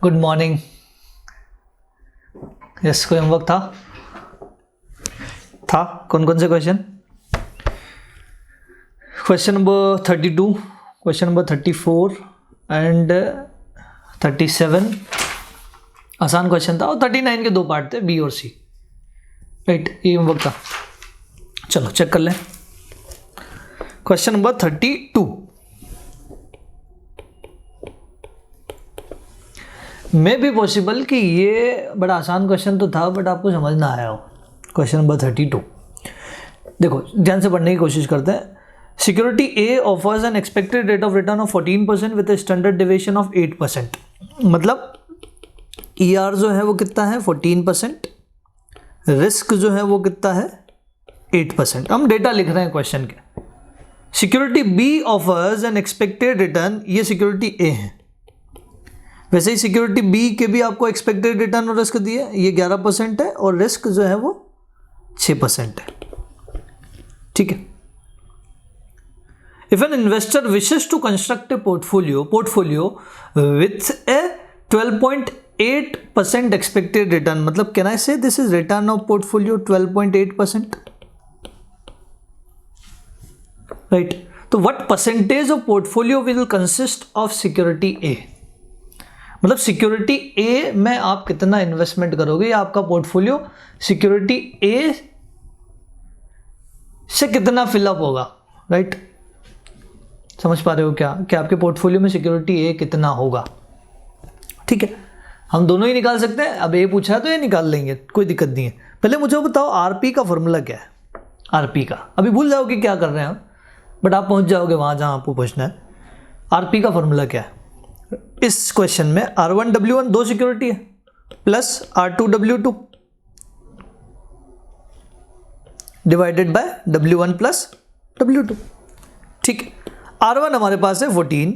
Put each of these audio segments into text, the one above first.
Good morning. Yes, कोई homework था? कौन कौन से question? Question number 32, question number 34 and 37 आसान क्वेश्चन था, और 39 के दो पार्ट थे, बी और सी। राइट, ये होमवर्क था। चलो चेक कर लें। क्वेश्चन नंबर 32 में भी पॉसिबल कि ये बड़ा आसान क्वेश्चन तो था बट आपको समझ ना आया हो। क्वेश्चन नंबर 32 देखो, ध्यान से पढ़ने की कोशिश करते हैं। Security A offers an expected rate of return of 14% with a standard deviation of 8%। मतलब ER जो है वो कितना है 14%, रिस्क जो है वो कितना है 8%। हम डेटा लिख रहे हैं क्वेश्चन के। Security B offers an expected return, ये सिक्योरिटी ए है। वैसे ही सिक्योरिटी बी के भी आपको एक्सपेक्टेड रिटर्न और रिस्क दिए, ये 11% है और रिस्क जो है वो 6% है। ठीक है। If an investor wishes to construct a portfolio with a 12.8% expected return, मतलब can I say this is return of portfolio 12.8%, right. तो what percentage of portfolio will consist of security A, मतलब security ए में आप कितना investment करोगे या आपका portfolio security ए से कितना फिलअप होगा, राइट। समझ पा रहे हो क्या कि आपके पोर्टफोलियो में सिक्योरिटी ए कितना होगा? ठीक है, हम दोनों ही निकाल सकते हैं। अब ए पूछा है तो ये निकाल लेंगे, कोई दिक्कत नहीं है। पहले मुझे बताओ आरपी का फॉर्मूला क्या है? आरपी का अभी भूल जाओगे क्या कर रहे हैं हम, बट आप पहुंच जाओगे वहां जहां आपको पूछना है। आरपी का फॉर्मूला क्या है इस क्वेश्चन में? R1W1 दो सिक्योरिटी है plus R2W2 divided by W1 plus W2। ठीक है, R1 हमारे पास है 14,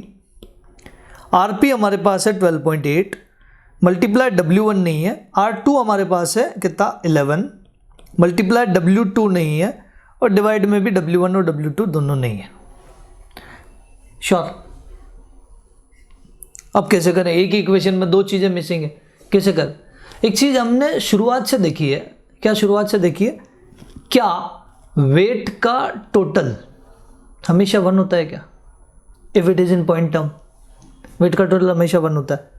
RP हमारे पास है 12.8, मल्टीप्लाई W1 नहीं है, R2 हमारे पास है कितना 11, मल्टीप्लाई W2 नहीं है, और डिवाइड में भी W1 और W2 दोनों नहीं है। श्योर? अब कैसे करें? एक ही इक्वेशन में दो चीज़ें मिसिंग है, कैसे करें? एक चीज़ हमने शुरुआत से देखी है। क्या शुरुआत से देखी है? क्या वेट का टोटल हमेशा 1 होता है क्या? If it is in point term, weight का टोटल हमेशा 1 होता है।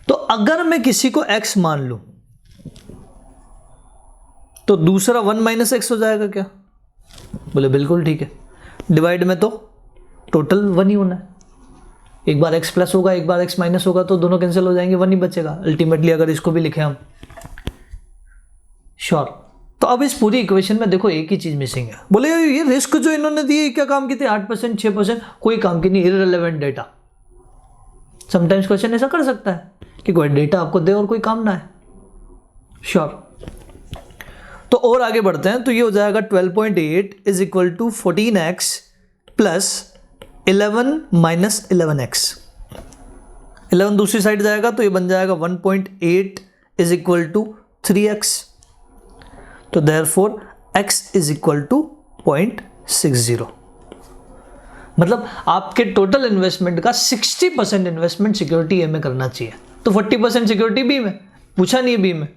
तो अगर मैं किसी को x मान लूं तो दूसरा 1 माइनस एक्स हो जाएगा क्या? बोले बिल्कुल ठीक है। डिवाइड में तो टोटल 1 ही होना है। एक बार x प्लस होगा, एक बार x माइनस होगा, तो दोनों कैंसिल हो जाएंगे, 1 ही बचेगा अल्टीमेटली, अगर इसको भी लिखें हम। श्योर? तो अब इस पूरी इक्वेशन में देखो एक ही चीज मिसिंग है। बोले ये रिस्क जो इन्होंने दिए क्या काम की थी? 8%, 6%, कोई काम की नहीं, इररिलेवेंट डेटा। समटाइम्स क्वेश्चन ऐसा कर सकता है कि कोई डेटा आपको दे और कोई काम ना है। श्योर? तो और आगे बढ़ते हैं, तो ये हो जाएगा 12.8 is equal to 14x plus 11 minus 11x। 11 दूसरी साइड जाएगा तो ये बन जाएगा 1.8 इज इक्वल टू 3x। तो therefore x is equal to 0.60। मतलब आपके टोटल इन्वेस्टमेंट का 60% इन्वेस्टमेंट सिक्योरिटी ए में करना चाहिए। तो 40% सिक्योरिटी बी में, पूछा नहीं है बी में,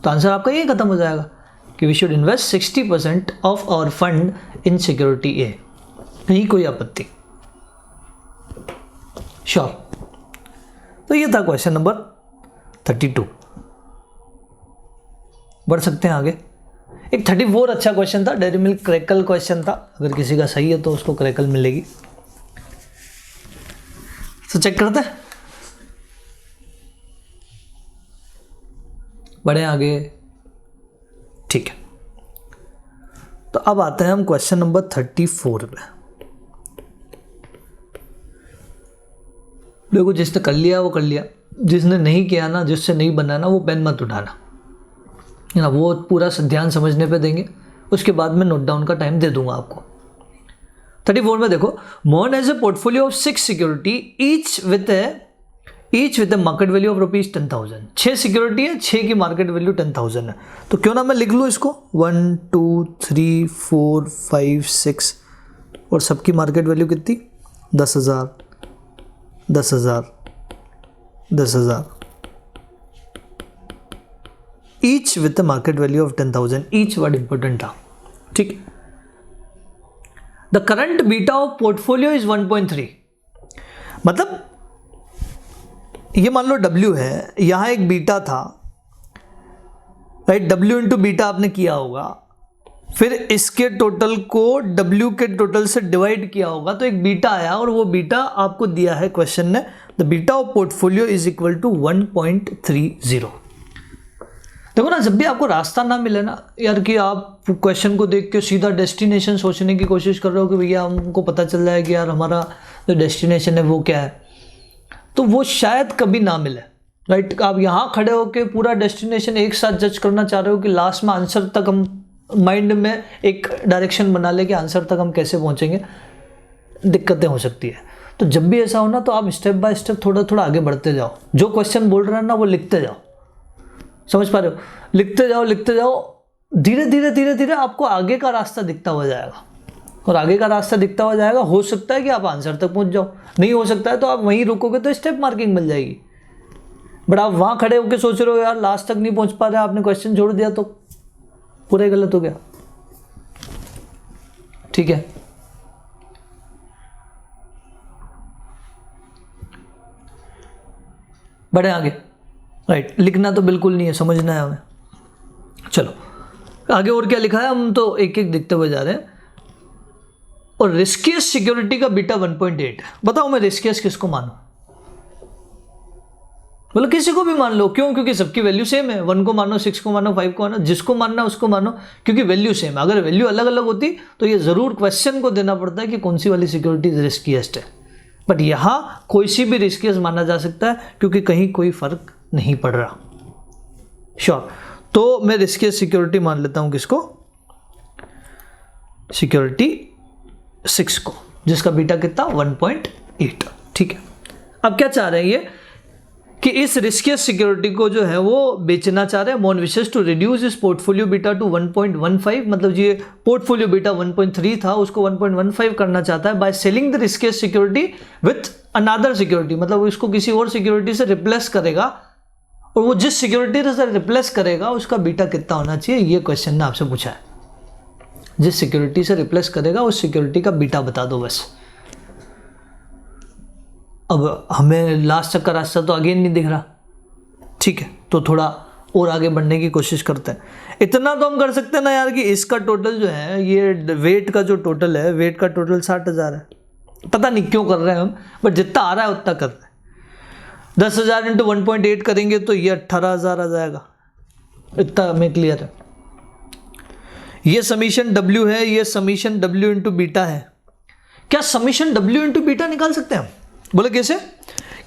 तो आंसर आपका ये खत्म हो जाएगा कि we should invest 60% of our fund in security A. नहीं कोई आपत्ति? श्योर? तो ये था क्वेश्चन नंबर 32। बढ़ सकते हैं आगे। एक 34 अच्छा क्वेश्चन था, डेयरी मिल्क क्रैकल क्वेश्चन था। अगर किसी का सही है तो उसको क्रैकल मिलेगी। तो चेक करते हैं, बढ़े आगे। ठीक है, तो अब आते हैं हम क्वेश्चन नंबर 34 पे। देखो, जिसने कर लिया वो कर लिया, जिसने नहीं किया ना, जिससे नहीं बना ना, वो पेन मत उठाना, है ना। वो पूरा ध्यान समझने पे देंगे, उसके बाद में नोट डाउन का टाइम दे दूंगा आपको। 34 में देखो, Mohan has a portfolio of 6 security each with A market value of ₹10,000। 6 security है, 6 की मार्केट वैल्यू 10,000 है। तो क्यों ना मैं लिख लूँ इसको 1 2 3 4 5 6, और सबकी मार्केट वैल्यू कितनी? 10,000 10,000 10,000 each with market value of 10,000, each word important था, ठीक। The current beta of portfolio is 1.3, मतलब ये मान लो W है, यहां एक बीटा था, राइट, W इंटू बीटा आपने किया होगा, फिर इसके टोटल को W के टोटल से डिवाइड किया होगा, तो एक बीटा आया, और वो बीटा आपको दिया है क्वेश्चन ने, the beta of portfolio is equal to 1.30। देखो ना, जब भी आपको रास्ता ना मिले ना यार, कि आप क्वेश्चन को देख के सीधा डेस्टिनेशन सोचने की कोशिश कर रहे हो कि भैया हमको पता चल जाए कि यार हमारा जो डेस्टिनेशन है वो क्या है, तो वो शायद कभी ना मिले, राइट। आप यहाँ खड़े होके पूरा डेस्टिनेशन एक साथ जज करना चाह रहे हो कि लास्ट में आंसर तक हम माइंड में एक डायरेक्शन बना ले कि आंसर तक हम कैसे पहुँचेंगे, दिक्कतें हो सकती है। तो जब भी ऐसा हो ना, तो आप स्टेप बाय स्टेप थोड़ा थोड़ा आगे बढ़ते जाओ, जो क्वेश्चन बोल रहे हैं ना वो लिखते जाओ, समझ पा रहे हो, लिखते जाओ लिखते जाओ, धीरे धीरे धीरे धीरे आपको आगे का रास्ता दिखता हुआ जाएगा, और आगे का रास्ता दिखता हुआ जाएगा, हो सकता है कि आप आंसर तक पहुंच जाओ, नहीं हो सकता है तो आप वहीं रुकोगे तो स्टेप मार्किंग मिल जाएगी। बट आप वहां खड़े होकर सोच रहे हो यार लास्ट तक नहीं पहुंच पा रहे, आपने क्वेश्चन छोड़ दिया तो पूरा ही गलत हो गया, ठीक है। बढ़े आगे, राइट, लिखना तो बिल्कुल नहीं है, समझना है हमें। चलो आगे और क्या लिखा है, हम तो एक एक देखते हुए जा रहे हैं। और रिस्कियस सिक्योरिटी का बीटा 1.8, बताओ मैं रिस्कियस किसको मानूं? बोलो किसी को भी मान लो, क्यों? क्योंकि सबकी वैल्यू सेम है, 1 को मानो, 6 को मानो, 5 को मानो, जिसको मानना है उसको मानो, क्योंकि वैल्यू सेम है। अगर वैल्यू अलग अलग होती तो ये जरूर क्वेश्चन को देना पड़ता है कि कौन सी वाली सिक्योरिटी रिस्कियस्ट है, बट यहां कोई सी भी रिस्कियस माना जा सकता है क्योंकि कहीं कोई फर्क नहीं पड़ रहा। श्योर, तो मैं रिस्कियस सिक्योरिटी मान लेता हूं किसको? सिक्योरिटी 6 को, जिसका बीटा कितना 1.8, ठीक है। अब क्या चाह रहे हैं ये कि इस रिस्कियस सिक्योरिटी को जो है वो बेचना चाह रहे हैं। मोन विशेस टू रिड्यूस इस पोर्टफोलियो बीटा टू 1.15, मतलब ये पोर्टफोलियो बीटा 1.3 था, उसको 1.15 करना चाहता है by selling the riskiest security with another security, मतलब इसको किसी और सिक्योरिटी से रिप्लेस करेगा, और वो जिस सिक्योरिटी से रिप्लेस करेगा उसका बीटा कितना होना चाहिए, ये क्वेश्चन ने आपसे पूछा है। जिस सिक्योरिटी से रिप्लेस करेगा उस सिक्योरिटी का बीटा बता दो बस। अब हमें लास्ट तक का रास्ता तो अगेन नहीं दिख रहा, ठीक है, तो थोड़ा और आगे बढ़ने की कोशिश करते हैं। इतना तो हम कर सकते हैं ना यार कि इसका टोटल जो है, ये वेट का जो टोटल है, वेट का टोटल 60,000 है, पता नहीं क्यों कर रहे हैं हम, बट जितना आ रहा है उतना कर रहे हैं। 10,000 इंटू 1.8 करेंगे तो ये 18,000 आ जाएगा, इतना हमें क्लियर है। ये समीशन W है, ये समीशन W इंटू बीटा है। क्या समीशन W इंटू बीटा निकाल सकते हैं हम? बोले कैसे?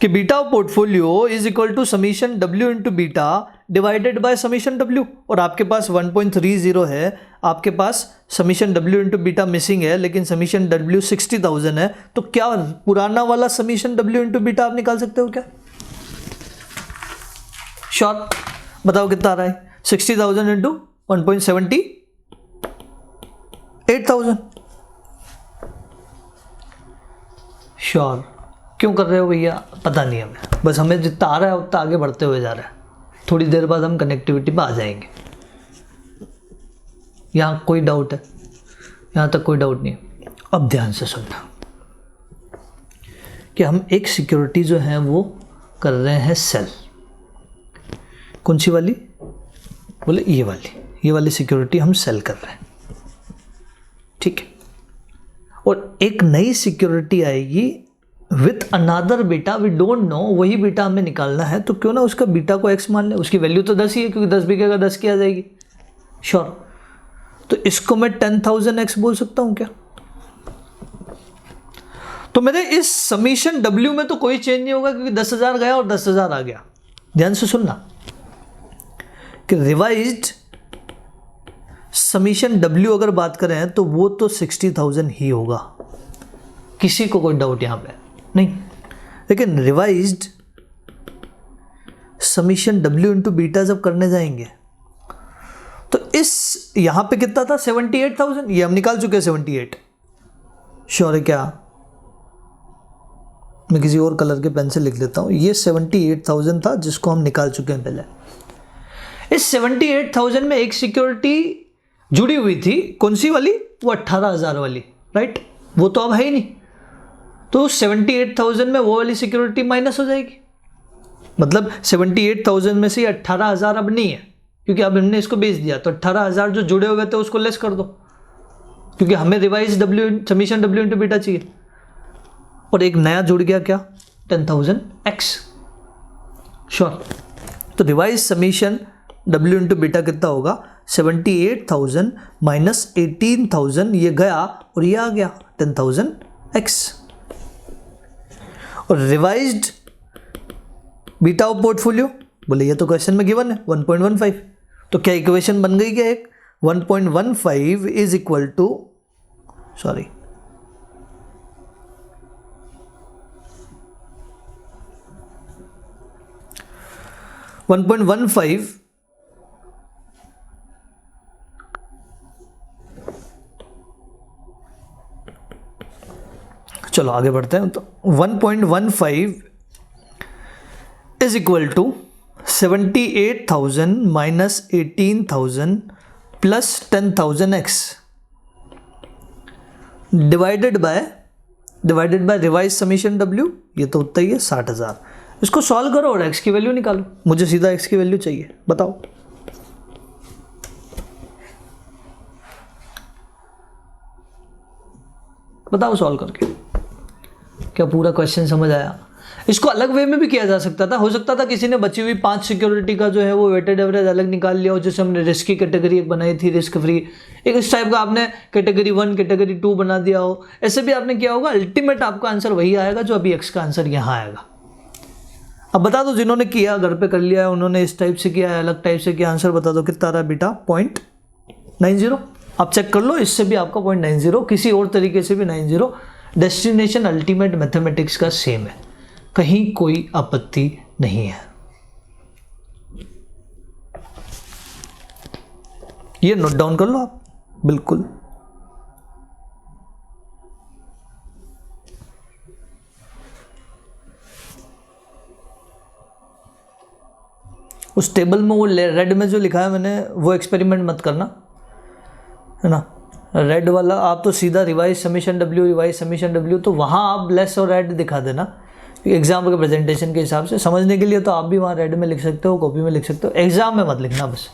कि beta of portfolio is equal to summation W into beta divided by summation W, और आपके पास 1.30 है, आपके पास summation W into beta missing है, लेकिन समीशन W 60,000 है, तो क्या पुराना वाला समीशन W इंटू बीटा आप निकाल सकते हो क्या? श्योर, बताओ कितना आ रहा है? 60,000 इंटू 1.70, 8,000। श्योर, क्यों कर रहे हो भैया? पता नहीं हमें, बस हमें जितना आ रहा है उतना आगे बढ़ते हुए जा रहा है। थोड़ी देर बाद हम कनेक्टिविटी पे आ जाएंगे। यहाँ कोई डाउट है? यहाँ तक कोई डाउट नहीं है। अब ध्यान से सुनना कि हम एक सिक्योरिटी जो है वो कर रहे हैं सेल। कौन सी वाली? बोले ये वाली सिक्योरिटी हम सेल कर रहे हैं, ठीक है। और एक नई सिक्योरिटी आएगी with another beta, we don't know, वही बीटा हमें निकालना है, तो क्यों ना उसका बीटा को x मान ले। उसकी वैल्यू तो 10 ही है, क्योंकि 10 बिकेगा 10 की आ जाएगी। श्योर, तो इसको मैं 10,000x बोल सकता हूं क्या? तो मेरे इस समीशन W में तो कोई चेंज नहीं होगा, क्योंकि 10,000 गया और 10,000 आ गया। ध्यान से सुनना कि रिवाइज्ड समीशन W अगर बात करें तो वो तो 60,000 ही होगा, किसी को कोई डाउट यहां पे नहीं। लेकिन revised summation W into beta जब करने जाएंगे तो इस यहां पे कितना था? 78,000, ये हम निकाल चुके हैं 78। श्योर है क्या? मैं किसी और कलर के पेन से लिख लेता हूँ। ये 78,000 था जिसको हम निकाल चुके हैं पहले। इस 78,000 में एक सिक्योरिटी जुड़ी हुई थी, कौन सी वाली? वो 18,000 वाली, राइट? वो तो अब है ही नहीं, तो 78,000 में वो वाली सिक्योरिटी माइनस हो जाएगी। मतलब 78,000 में से 18,000 अब नहीं है, क्योंकि अब हमने इसको बेच दिया। तो 18,000 जो जुड़े हुए थे उसको लेस कर दो, क्योंकि हमें revise W summation W into beta चाहिए। और एक नया जुड़ गया, क्या? 10,000 एक्स। श्योर। तो revise summation W into beta कितना होगा? 78,000 माइनस 18,000, ये गया और ये आ गया 10,000 एक्स। और रिवाइज्ड बीटा ऑफ पोर्टफोलियो, बोले ये तो क्वेश्चन में गिवन है 1.15। तो क्या इक्वेशन बन गई क्या? एक 1.15 इज इक्वल टू, सॉरी, चलो आगे बढ़ते हैं। तो 1.15 is equal to 78,000 minus 18,000 plus 10,000 X divided by revise summation W, ये तो उतना ही है 60,000। इसको सॉल्व करो और एक्स की वैल्यू निकालो। मुझे सीधा एक्स की वैल्यू चाहिए, बताओ। बताओ सॉल्व करके, क्या पूरा क्वेश्चन समझ आया? इसको अलग वे में भी किया जा सकता था। हो सकता था किसी ने बची हुई 5 सिक्योरिटी का जो है वो वेटेड एवरेज अलग निकाल लिया हो, जैसे हमने रिस्क की कैटेगरी एक बनाई थी, रिस्क फ्री, एक इस टाइप का आपने कैटेगरी 1 कैटेगरी 2 बना दिया हो। ऐसे भी आपने किया होगा। अल्टीमेट आपका आंसर वही आएगा जो अभी एक्स का आंसर यहाँ आएगा। अब बता दो, जिन्होंने किया घर पे कर लिया है, उन्होंने इस टाइप से किया है, अलग टाइप से किया, आंसर बता दो कितना आ रहा है बेटा? 0.90। आप चेक कर लो, इससे भी आपका 0.90, किसी और तरीके से भी 90। डेस्टिनेशन अल्टीमेट मैथमेटिक्स का सेम है, कहीं कोई आपत्ति नहीं है। ये नोट डाउन कर लो आप, बिल्कुल। उस टेबल में वो रेड में जो लिखा है मैंने, वो एक्सपेरिमेंट मत करना, है ना। रेड वाला आप तो सीधा रिवाइज समीशन डब्ल्यू, तो वहाँ आप लेस और रेड दिखा देना एग्जाम के प्रेजेंटेशन के हिसाब से। समझने के लिए तो आप भी वहाँ रेड में लिख सकते हो, कॉपी में लिख सकते हो, एग्जाम में मत लिखना बस।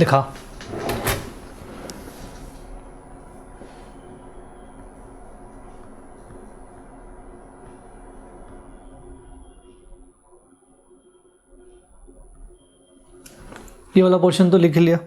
लिखा। ये वाला पोर्शन तो लिख लिया।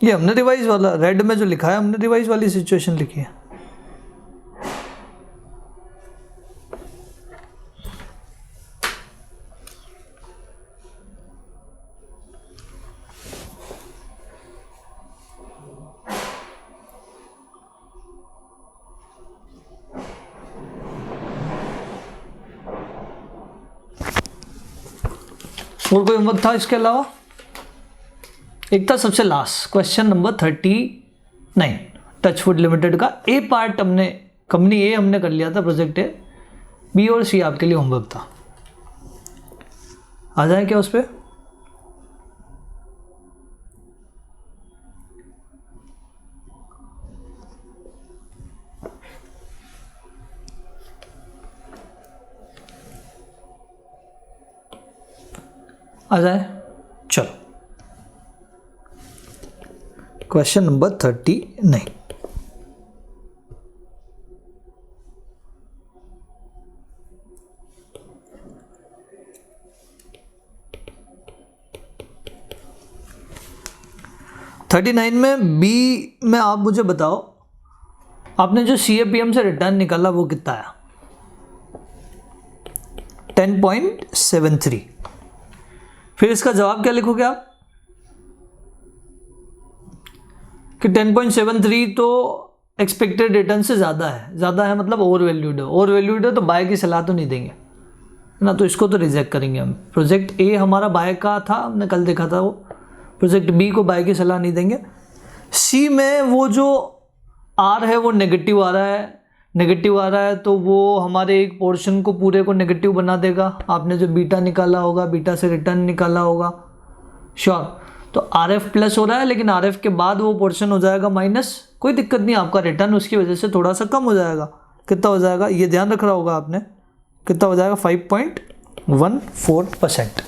ये हमने रिवाइज वाला रेड में जो लिखा है, हमने रिवाइज वाली सिचुएशन लिखी है। और कोई होमवर्क था इसके अलावा? एक था सबसे last question number 39, touch food limited का ए पार्ट हमने कंपनी ए हमने कर लिया था, प्रोजेक्ट ए। बी और सी आपके लिए होमवर्क था। आ जाए क्या उस पर? आ जाए, चलो क्वेश्चन नंबर 39। में बी में आप मुझे बताओ, आपने जो CAPM से रिटर्न निकाला वो कितना आया? 10.73। फिर इसका जवाब क्या लिखोगे आप कि 10.73 तो एक्सपेक्टेड रिटर्न से ज़्यादा है। ज़्यादा है मतलब ओवर वैल्यूड है। ओवर वैल्यूड है तो बाय की सलाह तो नहीं देंगे ना, तो इसको तो रिजेक्ट करेंगे हम। प्रोजेक्ट ए हमारा बाय का था, हमने कल देखा था वो। प्रोजेक्ट बी को बाय की सलाह नहीं देंगे। सी में वो जो आर है वो नेगेटिव आ रहा है। नेगेटिव आ रहा है तो वो हमारे एक पोर्शन को पूरे को नेगेटिव बना देगा। आपने जो बीटा निकाला होगा, बीटा से रिटर्न निकाला होगा, श्योर। तो RF प्लस हो रहा है, लेकिन RF के बाद वो पोर्शन हो जाएगा माइनस। कोई दिक्कत नहीं, आपका रिटर्न उसकी वजह से थोड़ा सा कम हो जाएगा। कितना हो जाएगा ये ध्यान रख रहा होगा आपने, कितना हो जाएगा 5.14%।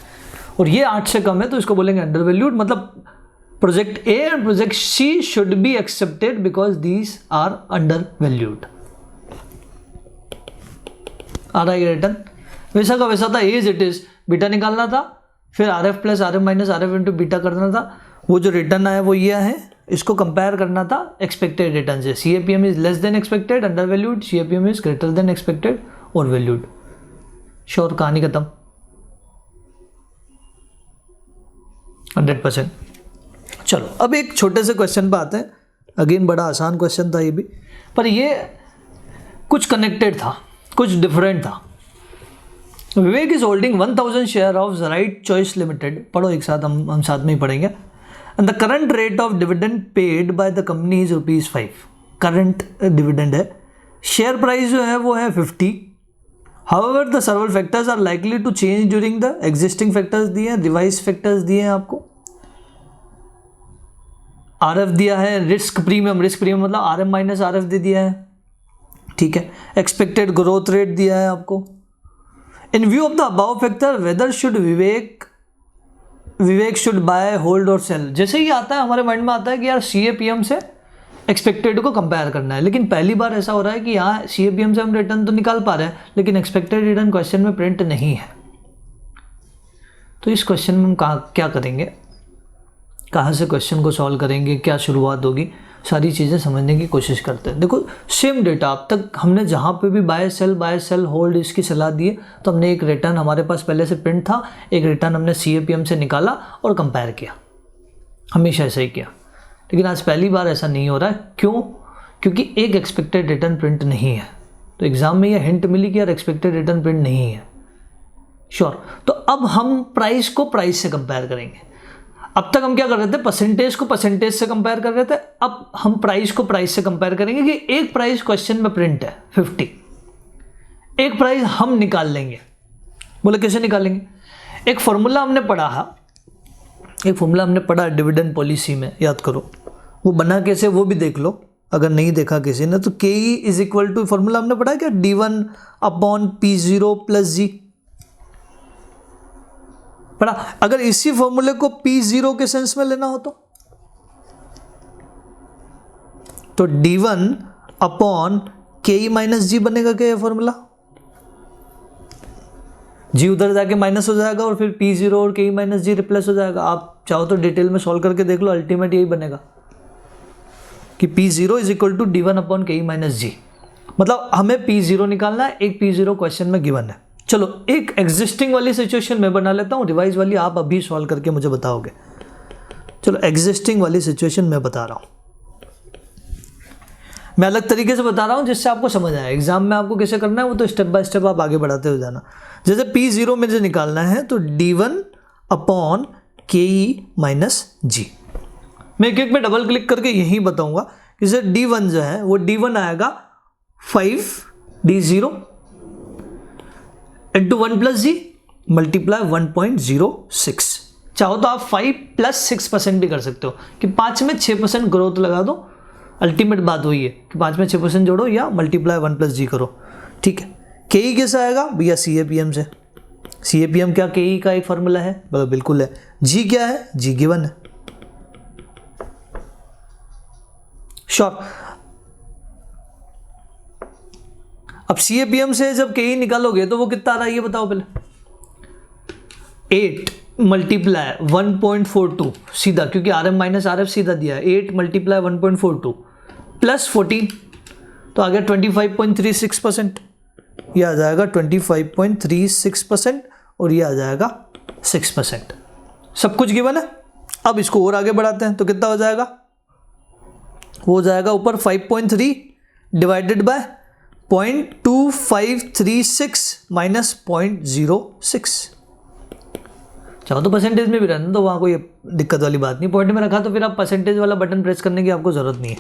और ये 8 से कम है तो इसको बोलेंगे अंडर वैल्यूड। मतलब प्रोजेक्ट ए और project C should be accepted because these are under valued. आ रहा है रिटर्न वैसा का वैसा था, एज इट इज। बीटा निकालना था, फिर RF plus RF minus RF into beta करना था। वो जो रिटर्न आया वो ये है, इसको कंपेयर करना था एक्सपेक्टेड रिटर्न से। CAPM is less than expected, under valued. CAPM is greater than expected और वैल्यूड। श्योर, कहानी खत्म। 100%। चलो अब एक छोटे से क्वेश्चन पे आते हैं। अगेन बड़ा आसान क्वेश्चन था ये भी, पर ये कुछ कनेक्टेड था, कुछ डिफरेंट था। Vivek is holding 1000 share of right choice limited. पढ़ो एक साथ, हम साथ में ही पढ़ेंगे। And the current rate of dividend paid by the company is ₹5। Current dividend है। शेयर प्राइस जो है वो है 50। However the several factors are likely to change during the existing factors दिए हैं, रिवाइज फैक्टर्स दिए हैं आपको। RF दिया है, रिस्क प्रीमियम मतलब RM माइनस RF दे दिया है, ठीक है। एक्सपेक्टेड ग्रोथ रेट दिया है आपको। इन view of the above factor weather should Vivek should buy, hold और सेल। जैसे ही आता है हमारे माइंड में आता है कि यार CAPM से एक्सपेक्टेड को कंपेयर करना है, लेकिन पहली बार ऐसा हो रहा है कि यहाँ CAPM से हम रिटर्न तो निकाल पा रहे हैं, लेकिन एक्सपेक्टेड रिटर्न क्वेश्चन में प्रिंट नहीं है। तो इस क्वेश्चन में हम क्या करेंगे, कहाँ से क्वेश्चन को सॉल्व करेंगे, क्या शुरुआत होगी, सारी चीज़ें समझने की कोशिश करते हैं। देखो सेम डेटा अब तक हमने जहाँ पे भी बाय सेल होल्ड इसकी सलाह दी है, तो हमने एक रिटर्न हमारे पास पहले से प्रिंट था, एक रिटर्न हमने CAPM से निकाला और कंपेयर किया। हमेशा ऐसा ही किया, लेकिन आज पहली बार ऐसा नहीं हो रहा है। क्यों? क्योंकि एक एक्सपेक्टेड रिटर्न प्रिंट नहीं है। तो एग्जाम में यह हिंट मिली कि यार एक्सपेक्टेड रिटर्न प्रिंट नहीं है। श्योर। तो अब हम प्राइस को प्राइस से कंपेयर करेंगे। अब तक हम क्या कर रहे थे, परसेंटेज को परसेंटेज से कंपेयर कर रहे थे, अब हम प्राइस को प्राइस से कंपेयर करेंगे कि एक प्राइस क्वेश्चन में प्रिंट है 50, एक प्राइस हम निकाल लेंगे। बोले कैसे निकालेंगे? एक फॉर्मूला हमने पढ़ा डिविडेंड पॉलिसी में, याद करो, वो बना कैसे वो भी देख लो अगर नहीं देखा किसी ने तो। K E is equal to, formula हमने पढ़ा क्या, D1 upon P0 plus G पढ़ा। अगर इसी फॉर्मूले को P0 के सेंस में लेना हो तो D1 अपॉन के ई माइनस जी बनेगा क्या ये फॉर्मूला? जी उधर जाके माइनस हो जाएगा और फिर P0 और के ई माइनस जी रिप्लेस हो जाएगा। आप चाहो तो डिटेल में सॉल्व करके देख लो, अल्टीमेट यही बनेगा कि P0 is equal to D1 upon के ई माइनस जी। मतलब हमें P0 निकालना है, एक P0 क्वेश्चन में गिवन है। चलो एक एग्जिस्टिंग वाली सिचुएशन मैं बना लेता हूँ, रिवाइज वाली आप अभी सॉल्व करके मुझे बताओगे। चलो एग्जिस्टिंग वाली सिचुएशन मैं बता रहा हूँ, मैं अलग तरीके से बता रहा हूँ जिससे आपको समझ आए। एग्जाम में आपको कैसे करना है वो तो स्टेप बाय स्टेप आप आगे बढ़ाते हो जाना। जैसे P0 मुझे निकालना है तो D1 अपॉन के ई माइनस जी। मैं एक एक में डबल क्लिक करके यही बताऊंगा। जैसे D1 जो है वो D1 आएगा 5 D0 इंटू 1 प्लस जी मल्टीप्लाई 1.06। चाहो तो आप 5 प्लस 6% भी कर सकते हो कि 5 में 6% ग्रोथ लगा दो। अल्टीमेट बात वही है कि 5 में 6% जोड़ो या मल्टीप्लाई 1 प्लस जी करो, ठीक है। के ई कैसे आएगा भैया? CAPM से। CAPM क्या के ई का एक फॉर्मूला है? बिल्कुल है। जी क्या है? जी गिवन है, श्योर। अब CAPM से जब के ई निकालोगे तो वो कितना आ रहा है ये बताओ पहले। 8 मल्टीप्लाई 1.42 सीधा, क्योंकि RM माइनस RF सीधा दिया है। 8 मल्टीप्लाई 1.42 प्लस 14 तो आ गया 25.36%। ये आ जाएगा 25.36% और ये आ जाएगा 6%। सब कुछ गिवन है। अब इसको और आगे बढ़ाते हैं तो कितना हो जाएगा? वो हो जाएगा ऊपर 5.3 डिवाइडेड बाय 0.2536 माइनस 0.06। चाहो तो परसेंटेज में भी रहना, तो वहाँ कोई दिक्कत वाली बात नहीं। पॉइंट में रखा तो फिर आप परसेंटेज वाला बटन प्रेस करने की आपको ज़रूरत नहीं है।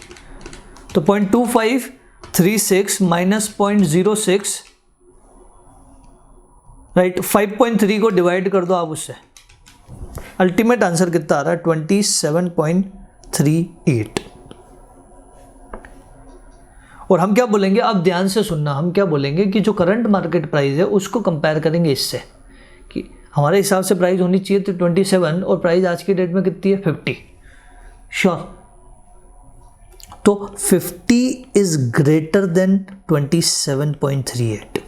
तो 0.2536 माइनस 0.06, राइट। 5.3 को डिवाइड कर दो आप उससे, अल्टीमेट आंसर कितना आ रहा है? 27.38। और हम क्या बोलेंगे, अब ध्यान से सुनना, हम क्या बोलेंगे कि जो करंट मार्केट प्राइस है उसको कंपेयर करेंगे इससे, कि हमारे हिसाब से प्राइस होनी चाहिए थी 27 और प्राइस आज की डेट में कितनी है? 50। श्योर। तो 50 इज ग्रेटर देन 27.38।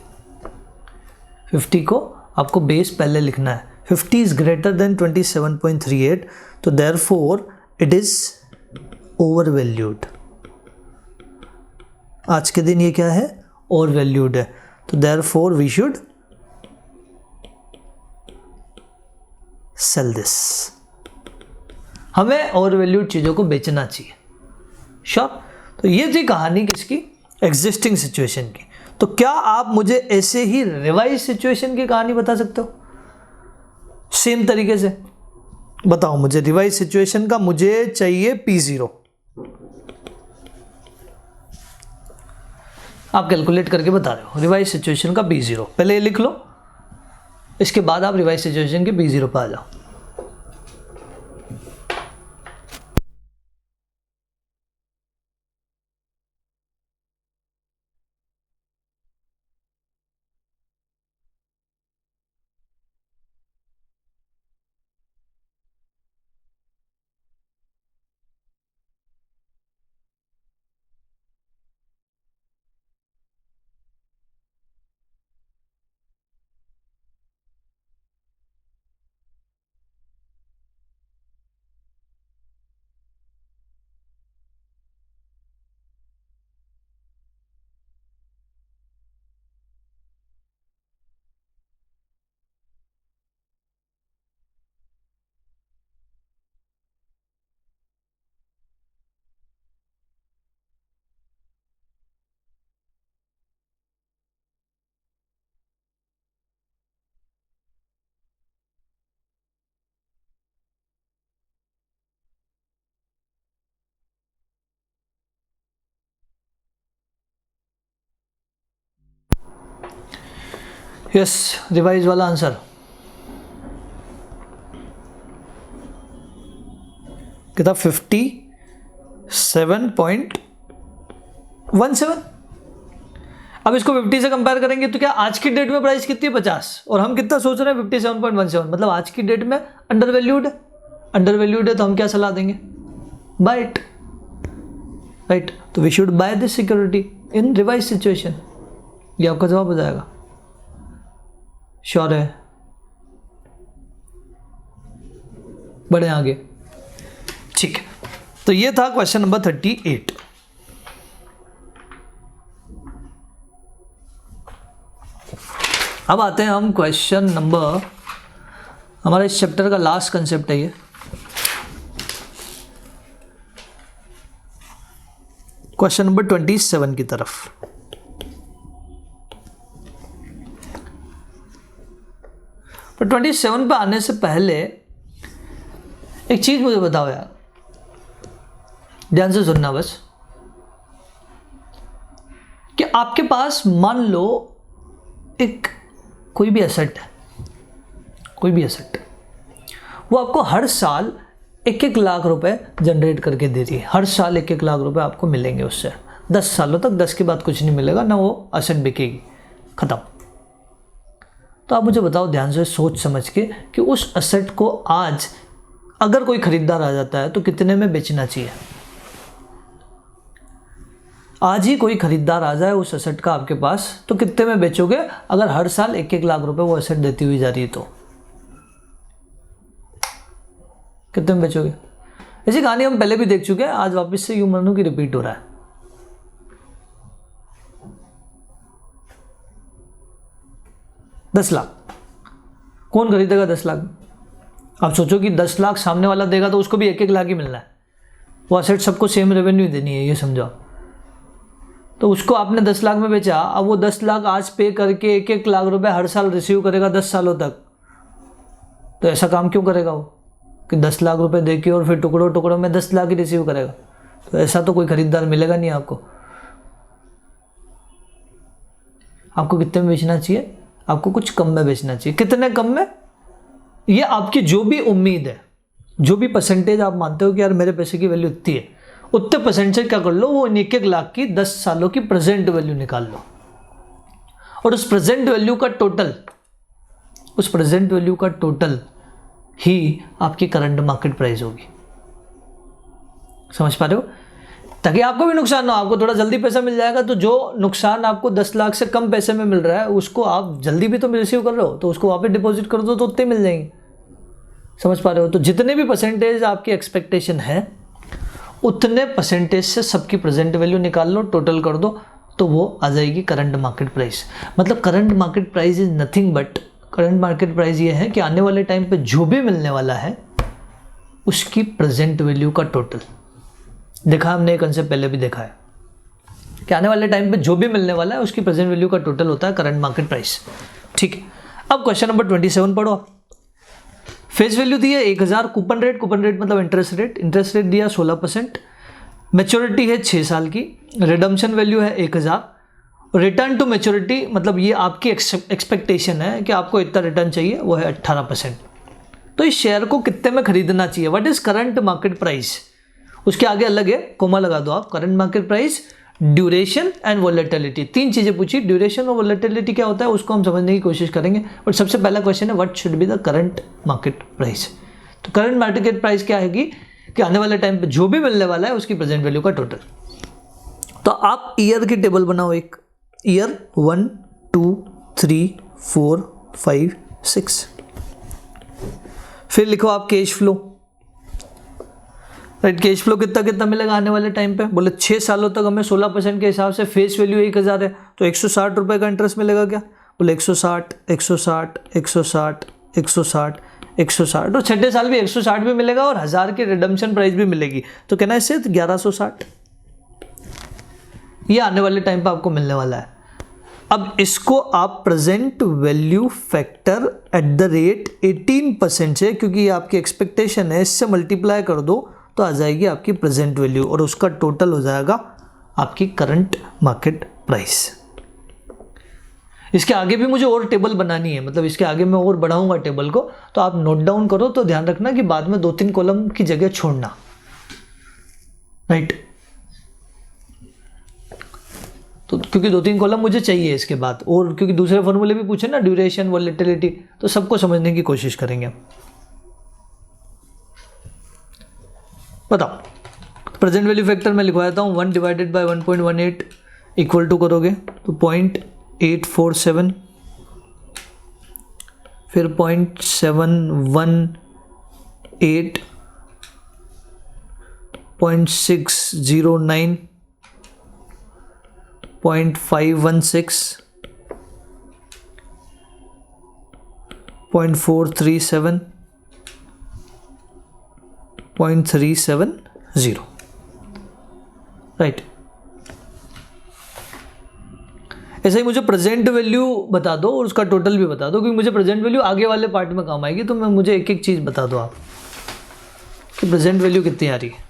50 को आपको बेस पहले लिखना है। 50 इज ग्रेटर देन 27.38, तो therefore it is over valued. आज के दिन ये क्या है? ओवर वैल्यूड है। तो therefore we should sell this. हमें ओवर वैल्यूड चीज़ों को बेचना चाहिए, श्योर। तो ये थी कहानी किसकी? एग्जिस्टिंग सिचुएशन की। तो क्या आप मुझे ऐसे ही रिवाइज सिचुएशन की कहानी बता सकते हो? सेम तरीके से बताओ मुझे रिवाइज सिचुएशन का, मुझे चाहिए P0। आप कैलकुलेट करके बता रहे हो रिवाइज सिचुएशन का P0, पहले ये लिख लो, इसके बाद आप रिवाइज सिचुएशन के P0 पर आ जाओ। यस, रिवाइज वाला आंसर कितना 57.17। अब इसको 50 से कंपेयर करेंगे तो क्या आज की डेट में प्राइस कितनी है 50, और हम कितना सोच रहे हैं 57.17, मतलब आज की डेट में अंडर वैल्यूड है, तो हम क्या सलाह देंगे, बाय इट, राइट। तो we should buy this security in revise situation. ये आपका जवाब हो जाएगा, श्योर है। बढ़े आगे, ठीक है। तो ये था क्वेश्चन नंबर 38। अब आते हैं हम क्वेश्चन नंबर, हमारा इस चैप्टर का लास्ट कंसेप्ट है ये, क्वेश्चन नंबर 27 की तरफ। पर 27 पे आने से पहले एक चीज मुझे बताओ यार, ध्यान से सुनना बस, कि आपके पास मान लो एक कोई भी एसेट है, वो आपको हर साल 1-1 लाख रुपए जनरेट करके दे रही है, हर साल 1-1 लाख रुपए आपको मिलेंगे उससे 10 सालों तक, 10 के बाद कुछ नहीं मिलेगा, ना वो एसेट बिकेगी, खत्म। तो आप मुझे बताओ ध्यान से सोच समझ के कि उस एसेट को आज अगर कोई खरीदार आ जाता है तो कितने में बेचना चाहिए। आज ही कोई खरीदार आ जाए उस एसेट का आपके पास, तो कितने में बेचोगे अगर हर साल 1-1 लाख रुपए वो एसेट देती हुई जा रही है, तो कितने में बेचोगे। ऐसी कहानी हम पहले भी देख चुके हैं, आज वापस से यूं मानो कि रिपीट हो रहा है। $10 लाख कौन खरीदेगा 10 लाख? आप सोचो कि 10 लाख सामने वाला देगा तो उसको भी 1-1 लाख ही मिलना है, वो एसेट सबको सेम रेवेन्यू देनी है, ये समझो। तो उसको आपने 10 लाख में बेचा, अब वो 10 लाख आज पे करके 1-1 लाख रुपए हर साल रिसीव करेगा 10 सालों तक, तो ऐसा काम क्यों करेगा वो कि 10 लाख रुपए देके और फिर टुकड़ों टुकड़ों में 10 लाख ही रिसीव करेगा? तो ऐसा तो कोई खरीदार मिलेगा नहीं आपको। आपको कितने में बेचना चाहिए? आपको कुछ कम में बेचना चाहिए। कितने कम में? ये आपकी जो भी उम्मीद है, जो भी परसेंटेज आप मानते हो कि यार मेरे पैसे की वैल्यू इतनी है, उतने परसेंट से क्या कर लो, वो 1-1 लाख की 10 सालों की प्रेजेंट वैल्यू निकाल लो, और उस प्रेजेंट वैल्यू का टोटल ही आपकी करंट मार्केट प्राइस होगी। समझ पा रहे हो? ताकि आपको भी नुकसान ना हो, आपको थोड़ा जल्दी पैसा मिल जाएगा, तो जो नुकसान आपको 10 लाख से कम पैसे में मिल रहा है उसको आप जल्दी भी तो रिसीव कर रहे हो, तो उसको वापस डिपॉजिट कर दो तो उतने मिल जाएंगे। समझ पा रहे हो? तो जितने भी परसेंटेज आपकी एक्सपेक्टेशन है उतने परसेंटेज से सबकी प्रेजेंट वैल्यू निकाल लो, टोटल कर दो, तो वो आ जाएगी करंट मार्केट प्राइस। मतलब current market price is nothing but, current market price ये है कि आने वाले टाइम पे जो भी मिलने वाला है उसकी प्रेजेंट वैल्यू का टोटल। देखा हमने ये कंसेप्ट पहले भी देखा है कि आने वाले टाइम पे जो भी मिलने वाला है उसकी प्रेजेंट वैल्यू का टोटल होता है करंट मार्केट प्राइस। ठीक है, अब क्वेश्चन नंबर 27 पढ़ो आप। फेस वैल्यू दी है 1000, कूपन रेट मतलब इंटरेस्ट रेट दिया 16%, मैच्योरिटी है 6 साल की, रिडम्पशन वैल्यू है 1000, रिटर्न टू मैच्योरिटी मतलब ये आपकी एक्सपेक्टेशन है कि आपको इतना रिटर्न चाहिए, वो है 18%। तो इस शेयर को कितने में खरीदना चाहिए? What is current market price? उसके आगे अलग है, कोमा लगा दो आप, current market price, duration and volatility. 3 चीजें पूछी, ड्यूरेशन और वोलेटिलिटी क्या होता है उसको हम समझने की कोशिश करेंगे। बट सबसे पहला क्वेश्चन है what should be the current market price. तो करंट मार्केट प्राइस क्या है कि आने वाले टाइम पे जो भी मिलने वाला है उसकी प्रेजेंट वैल्यू का टोटल। तो आप ईयर की टेबल बनाओ, एक ईयर 1 2 3 4 5 6, फिर लिखो आप cash flow, right. Cash flow कितना मिलेगा आने वाले टाइम पे? बोले 6 सालों तक हमें 16% के हिसाब से फेस वैल्यू 1000 है, तो 160 रुपए का इंटरेस्ट मिलेगा क्या? बोले 160 160 160 160 160, और छठे साल भी 160 भी मिलेगा और 1000 की रिडम्पशन प्राइस भी मिलेगी, तो कहना इससे 1160 ये आने वाले टाइम पे आपको मिलने वाला है। अब इसको आप present value factor at the rate 18% से, क्योंकि ये आपकी एक्सपेक्टेशन है, इससे मल्टीप्लाई कर दो तो आ जाएगी आपकी प्रेजेंट वैल्यू, और उसका टोटल हो जाएगा आपकी करंट मार्केट प्राइस। इसके आगे भी मुझे और टेबल बनानी है, मतलब इसके आगे मैं और बढ़ाऊंगा टेबल को, तो आप नोट डाउन करो, तो ध्यान रखना कि बाद में 2-3 कॉलम की जगह छोड़ना, राइट। तो क्योंकि 2-3 कॉलम मुझे चाहिए इसके बाद, और क्योंकि दूसरे फॉर्मूले भी पूछे ना, ड्यूरेशन, वोलेटिलिटी, तो सबको समझने की कोशिश करेंगे। बताओ, प्रेजेंट वैल्यू फैक्टर मैं लिखवा देता हूँ, 1 डिवाइडेड बाय 1.18 इक्वल टू करोगे तो 0.847, फिर 0.718, 0.609, 0.516, 0.437, 0.370, राइट। ऐसे ही मुझे प्रेजेंट वैल्यू बता दो और उसका टोटल भी बता दो, क्योंकि मुझे प्रेजेंट वैल्यू आगे वाले पार्ट में काम आएगी, तो मैं मुझे एक एक चीज़ बता दो आप कि प्रेजेंट वैल्यू कितनी आ रही है।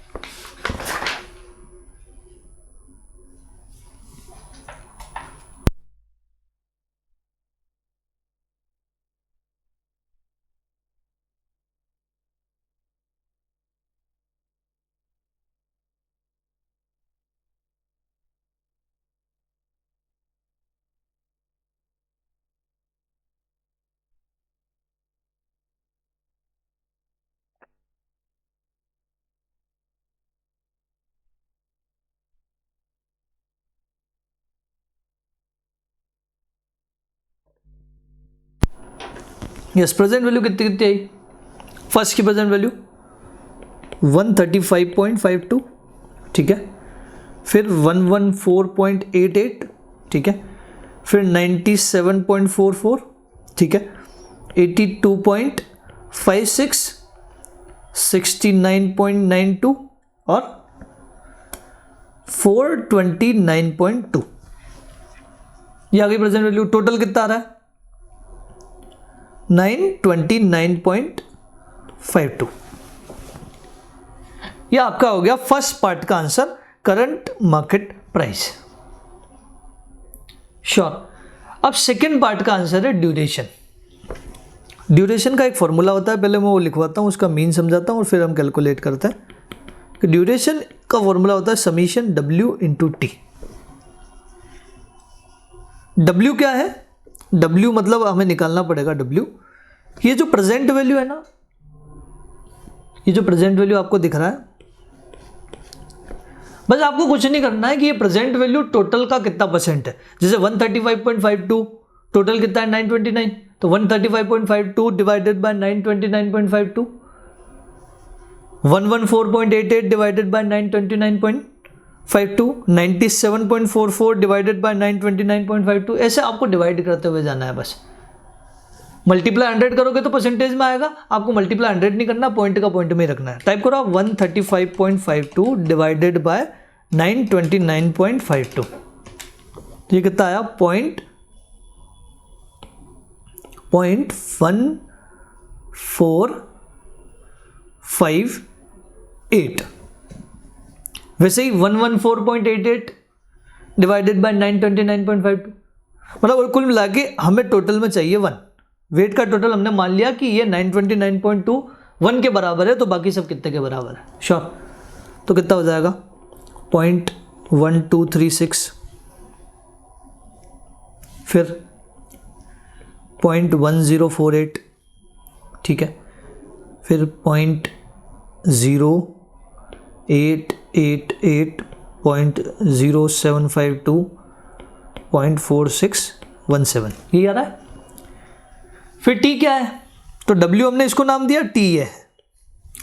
यस, प्रेजेंट वैल्यू कितनी कितनी आई? फर्स्ट की प्रेजेंट वैल्यू 135.52, ठीक है, फिर 114.88, ठीक है, फिर 97.44, ठीक है, 82.56, 69.92 और 429.2। ये आ गई प्रेजेंट वैल्यू। टोटल कितना आ रहा है? 929.52। यह आपका हो गया फर्स्ट पार्ट का answer, current market price. Sure. अब सेकेंड पार्ट का आंसर है ड्यूरेशन। ड्यूरेशन का एक फॉर्मूला होता है, पहले मैं वो लिखवाता हूं, उसका मीन समझाता हूं और फिर हम कैलकुलेट करते हैं। कि ड्यूरेशन का फॉर्मूला होता है summation W into T. W क्या है? W मतलब हमें निकालना पड़ेगा W। ये जो प्रेजेंट वैल्यू है ना, ये जो प्रेजेंट वैल्यू आपको दिख रहा है, बस आपको कुछ नहीं करना है कि ये प्रेजेंट वैल्यू टोटल का कितना परसेंट है। जैसे 135.52 टोटल कितना है? 929, तो 135.52 divided by 929.52, 114.88 divided by 929.52, 97.44 divided by 929.52। ऐसे आपको डिवाइड करते हुए जाना है। बस मल्टीप्लाई 100 करोगे तो परसेंटेज में आएगा, आपको मल्टीप्लाई 100 नहीं करना, पॉइंट का पॉइंट में ही रखना है। टाइप करो आप 135.52 डिवाइडेड बाय 929.52, तो ये कितना आया? 0.1458। वैसे ही 114.88 डिवाइडेड बाय 929.52, मतलब कुल मिला के हमें टोटल में चाहिए 1। वेट का टोटल हमने मान लिया कि ये 929.2 1 के बराबर है, तो बाकी सब कितने के बराबर है? श्योर। तो कितना हो जाएगा? 0.1236, फिर 0.1048, ठीक है, फिर 0.0888, 0.0752, 0.4617, ये आ रहा है। फिर टी क्या है? तो W हमने इसको नाम दिया टी है,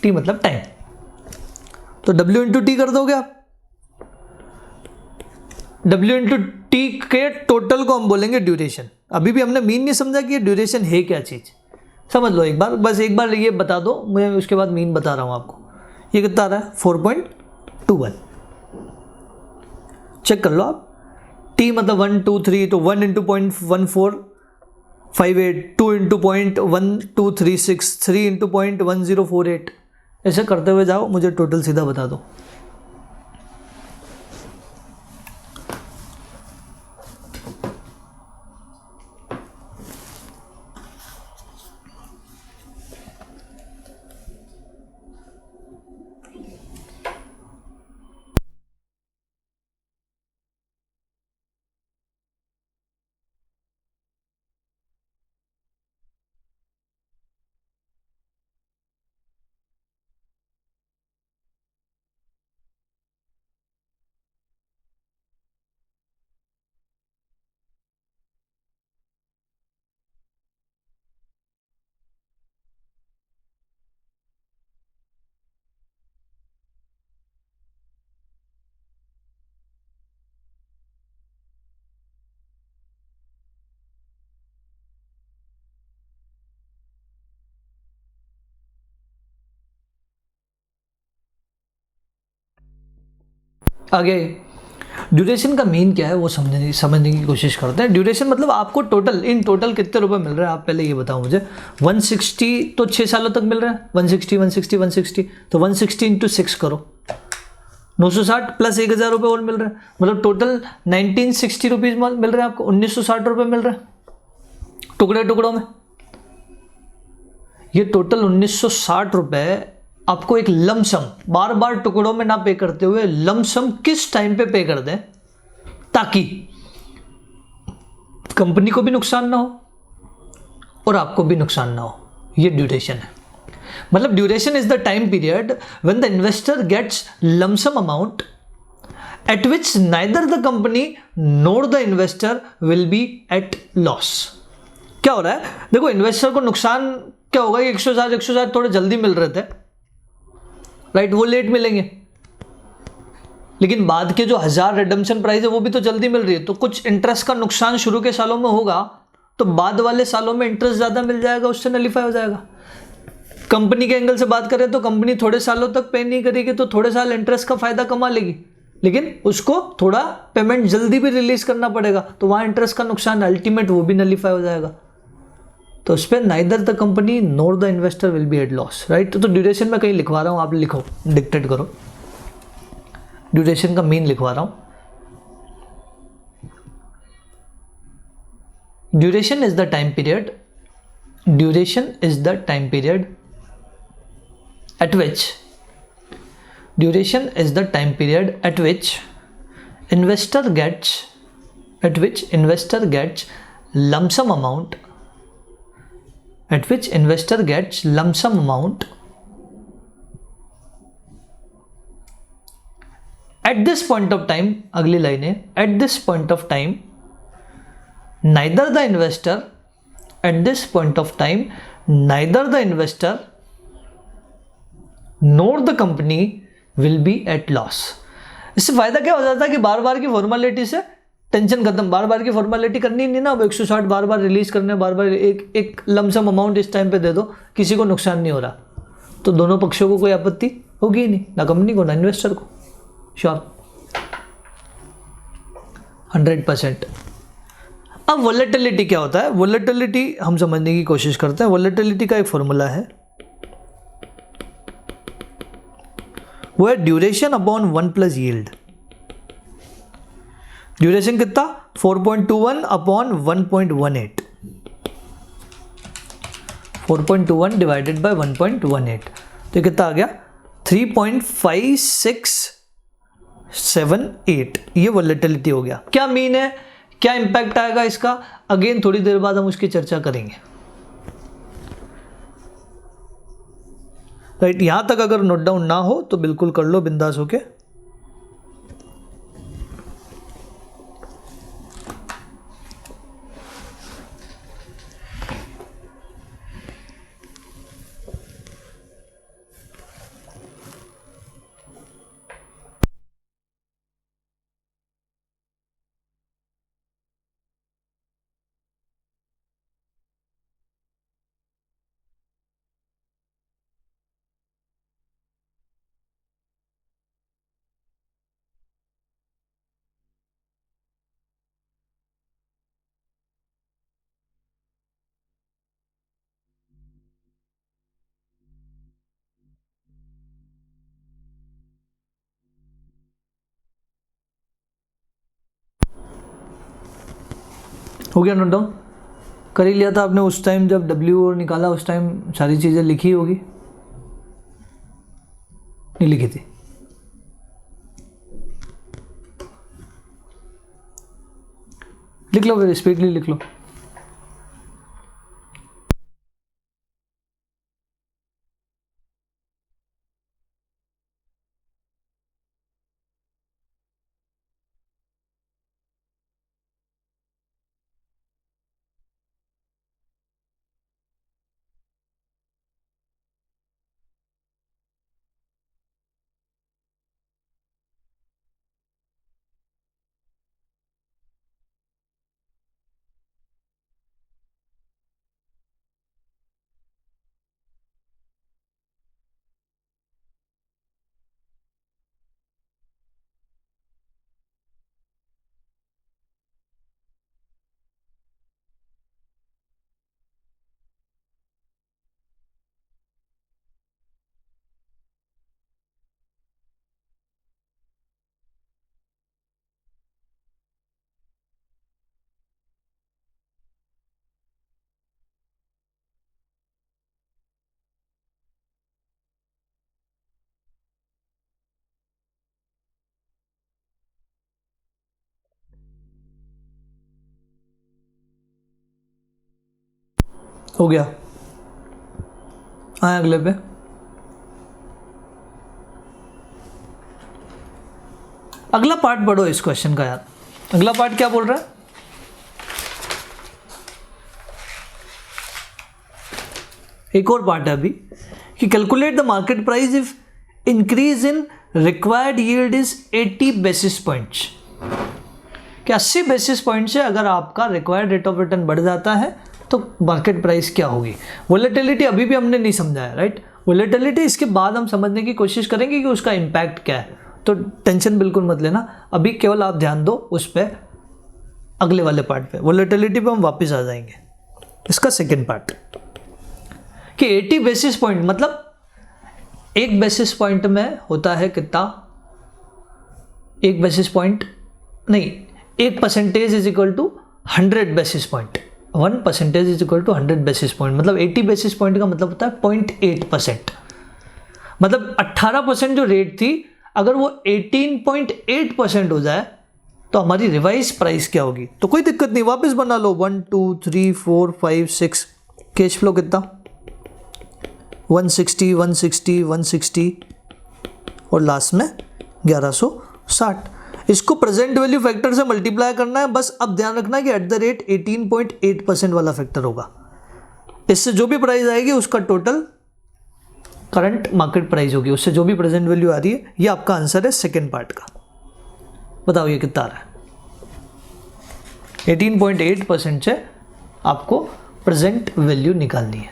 टी मतलब टाइम, तो W इंटू टी कर दोगे आप। W इंटू टी के टोटल को हम बोलेंगे ड्यूरेशन। अभी भी हमने मीन नहीं समझा कि ये ड्यूरेशन है क्या चीज़, समझ लो एक बार, बस एक बार ये बता दो, मैं उसके बाद मीन बता रहा हूँ आपको। ये कितना आ रहा है? 4.21। चेक कर लो आप। टी मतलब 1 2 3, तो 1 इंटू 0.1458, 2 इंटू 0.1236, 3 इंटू 0.1048, ऐसे करते हुए जाओ, मुझे टोटल सीधा बता दो। आगे ड्यूरेशन का मीन क्या है वो समझने की कोशिश करते हैं। ड्यूरेशन मतलब आपको इन टोटल कितने रुपए मिल रहे हैं, आप पहले ये बताओ मुझे। 160 तो 6 सालों तक मिल रहा है, 160 160 160, तो 160 इंटू 6 करो, 960 प्लस 1000 रुपये और मिल रहा है, मतलब टोटल 1960 रुपीज मिल रहे हैं आपको, 1960 रुपये मिल रहे हैं टुकड़े टुकड़ों में। ये टोटल 1960 रुपये आपको एक लमसम, बार बार टुकड़ों में ना पे करते हुए लमसम किस टाइम पे कर दें ताकि कंपनी को भी नुकसान ना हो और आपको भी नुकसान ना हो। ये ड्यूरेशन है। मतलब duration is the time period when the investor gets lump sum amount at which neither the company nor the investor will be at loss. क्या हो रहा है, देखो इन्वेस्टर को नुकसान क्या होगा कि 160 थोड़े जल्दी मिल रहे थे, राइट, वो लेट मिलेंगे, लेकिन बाद के जो 1000 रिडम्पशन प्राइस है वो भी तो जल्दी मिल रही है, तो कुछ इंटरेस्ट का नुकसान शुरू के सालों में होगा, तो बाद वाले सालों में इंटरेस्ट ज्यादा मिल जाएगा, उससे नलीफाई हो जाएगा। कंपनी के एंगल से बात करें तो कंपनी थोड़े सालों तक पे नहीं करेगी तो थोड़े साल इंटरेस्ट का फायदा कमा लेगी, लेकिन उसको थोड़ा पेमेंट जल्दी भी रिलीज करना पड़ेगा, तो वहां इंटरेस्ट का नुकसान अल्टीमेट वो भी नलीफाई हो जाएगा। तो उस पर neither the company nor the investor will be at loss, right. तो ड्यूरेशन में कहीं लिखवा रहा हूं, आप लिखो, डिक्टेट करो, ड्यूरेशन का मीन लिखवा रहा हूं। Duration is the time period, duration is the time period at which duration is the time period at which investor gets lump sum amount at which investor gets lump sum amount at this point of time। अगली line है at this point of time neither the investor at this point of time neither the investor nor the company will be at loss. इससे फायदा क्या हो जाता है कि बार बार की फॉर्मेलिटी से टेंशन खत्म, बार बार की फॉर्मेलिटी करनी नहीं ना, अब 160 बार बार रिलीज करने, बार बार एक लमसम अमाउंट इस टाइम पे दे दो, किसी को नुकसान नहीं हो रहा, तो दोनों पक्षों को कोई आपत्ति होगी ही नहीं, ना कंपनी को ना इन्वेस्टर को। श्योर 100%। अब वोलेटिलिटी क्या होता है, वोलेटिलिटी हम समझने की कोशिश करते हैं। वोलेटिलिटी का एक फॉर्मूला है, वो है duration upon 1 plus yield. Duration कितना, 4.21 अपॉन 1.18, 4.21 डिवाइडेड बाय 1.18, तो कितना आ गया 3.5678। ये वोलेटिलिटी हो गया। क्या मीन है, क्या इंपैक्ट आएगा इसका, अगेन थोड़ी देर बाद हम उसकी चर्चा करेंगे, राइट। यहां तक अगर नोट डाउन ना हो तो बिल्कुल कर लो बिंदास होके। हो गया नोट डाउन, कर ही लिया था आपने उस टाइम जब डब्ल्यू और निकाला, उस टाइम सारी चीज़ें लिखी होगी, नहीं लिखी थी? लिख लो फिर, स्पीडली लिख लो। हो गया। आए अगले पे। अगला पार्ट पढ़ो इस क्वेश्चन का यार। अगला पार्ट क्या बोल रहा है? एक और पार्ट है अभी कि calculate the market price if increase in required yield is 80 basis points. कि 80 बेसिस पॉइंट से अगर आपका रिक्वायर्ड रेट ऑफ रिटर्न बढ़ जाता है तो मार्केट प्राइस क्या होगी। वोलेटिलिटी अभी भी हमने नहीं समझा है, राइट। वोलेटिलिटी इसके बाद हम समझने की कोशिश करेंगे कि उसका इम्पैक्ट क्या है, तो टेंशन बिल्कुल मत लेना, अभी केवल आप ध्यान दो उस पर, अगले वाले पार्ट पे। वोलेटिलिटी पे हम वापस आ जाएंगे। इसका सेकेंड पार्ट कि 80 बेसिस पॉइंट मतलब एक बेसिस पॉइंट में होता है कितना, एक बेसिस पॉइंट नहीं, 1% is equal to 100 basis point. 1% is equal to 100 basis point, मतलब 80 बेसिस पॉइंट का मतलब होता है 0.8%। मतलब 18% जो रेट थी अगर वो 18.8% हो जाए तो हमारी रिवाइज प्राइस क्या होगी। तो कोई दिक्कत नहीं, वापस बना लो। 1 2 3 4 5 6 कैश फ्लो कितना 160 160 160 और लास्ट में 1160। इसको प्रेजेंट वैल्यू फैक्टर से मल्टीप्लाई करना है बस। अब ध्यान रखना है कि एट द रेट 18.8% वाला फैक्टर होगा। इससे जो भी प्राइस आएगी उसका टोटल करंट मार्केट प्राइस होगी, उससे जो भी प्रेजेंट वैल्यू आ रही है। ये आपका आंसर है सेकेंड पार्ट का। बताओ ये कितना आ रहा है। 18.8% से आपको प्रेजेंट वैल्यू निकालनी है।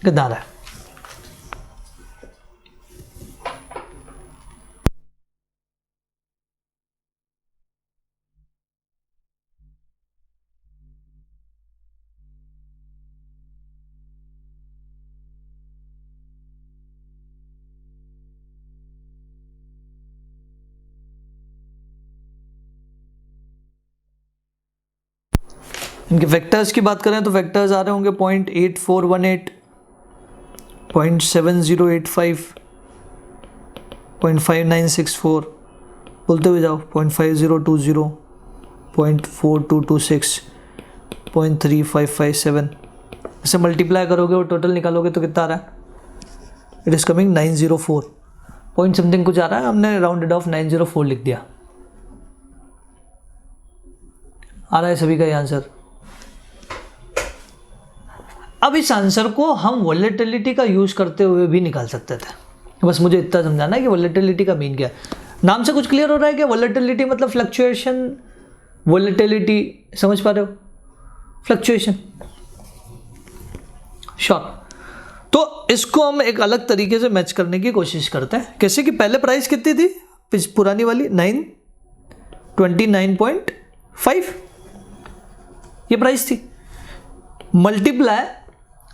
कितना आ रहा है? इनके वेक्टर्स की बात करें तो वेक्टर्स आ रहे होंगे 0.8418, 0.7085, 0.5964, बोलते हुए जाओ, 0.5020, 0.4226, 0.3557। इसे मल्टीप्लाई करोगे और टोटल निकालोगे तो कितना आ रहा है? It is coming 904 point something कुछ आ रहा है। हमने राउंडेड ऑफ 904 लिख दिया। आ रहा है सभी का ये आंसर। अब इस आंसर को हम वोलेटिलिटी का यूज करते हुए भी निकाल सकते थे। बस मुझे इतना समझाना है कि वोलेटिलिटी का मीन क्या है। नाम से कुछ क्लियर हो रहा है क्या? वोलेटिलिटी मतलब फ्लक्चुएशन। वोलेटिलिटी समझ पा रहे हो? Fluctuation, sure. तो इसको हम एक अलग तरीके से मैच करने की कोशिश करते हैं। कैसे कि पहले प्राइस कितनी थी पुरानी वाली? 929.5 ये प्राइस थी। मल्टीप्लाई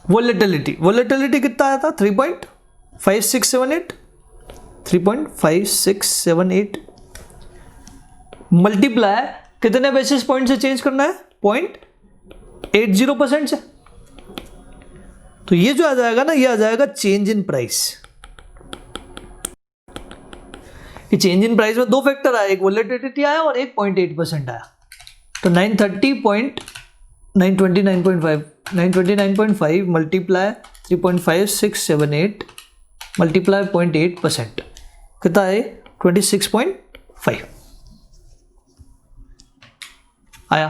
वोलेटिलिटी, वोलेटिलिटी कितना आया था? 3.5678, 3.5678 मल्टीप्लाई कितने बेसिस पॉइंट से चेंज करना है? 0.80% से। तो ये जो आ जाएगा ना, ये आ जाएगा चेंज इन प्राइस। ये चेंज इन प्राइस में दो फैक्टर आया, एक वोलेटिलिटी आया और एक 0.8% आया। तो 929.5 मल्टीप्लाई 3.5678 मल्टीप्लाई 0.8% कितना है? 26.5 आया।